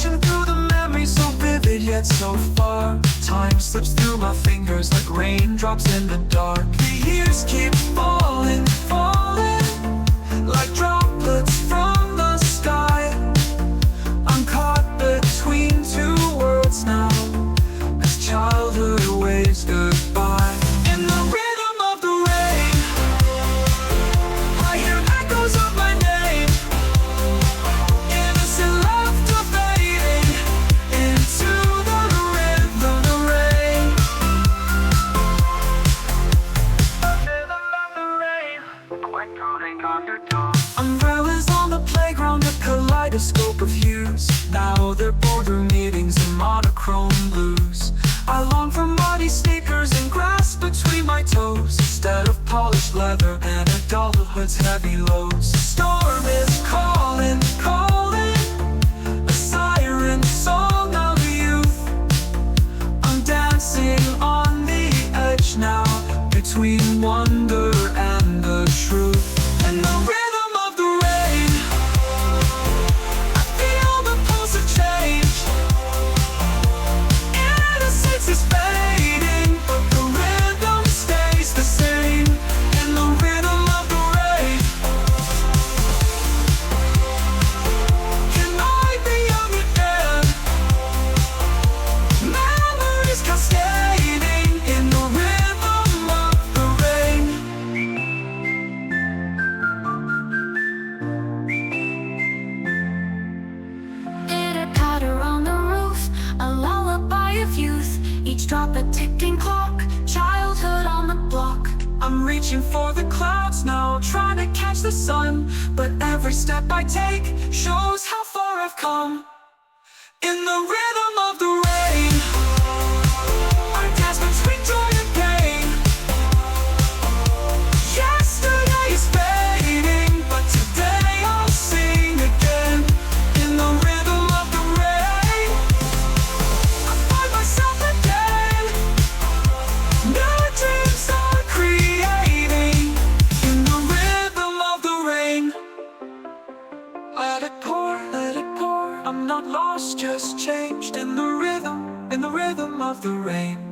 Rushing through the memories, so vivid yet so far. Time slips through my fingers like raindrops in the dark. The years keep falling, falling like droplets from the sky. I'm caught between two worlds now, as childhood waves goodbye. In the rhythm of the rain, I hear echoes of my name. Innocent laughter fading into the rhythm of the rain. Rhythm of the rain, quick counting on your tongue. Umbrellas on the playground, a kaleidoscope of hues. Now they're boardroom meetings and monochrome blues. I long for muddy sneakers and grass between my toes, instead of polished leather and adulthood's heavy loads. The storm is calling, calling, a siren song of youth. I'm dancing on the edge now, between wonder and the truth. And the rhythm of the rain, I feel the pulse of change. Innocence is fading, but the rhythm stays the same. In the rhythm of the rain, can I be young again? Memories cascading in the rhythm of the rain. Pitter-patter on the roof, a lullaby of youth. Each drop a ticking clock, childhood on the block. I'm reaching for the clouds now, trying to catch the sun. But every step I take shows how far I've come. In the rhythm of the rain, I dance between joy and pain. Yesterday is fading, but today I'll sing again. In the rhythm of the rain, I find myself again. New dreams are creating. In the rhythm of the rain, let it pour, let it pour. I'm not lost, just changed. In the rhythm of the rain.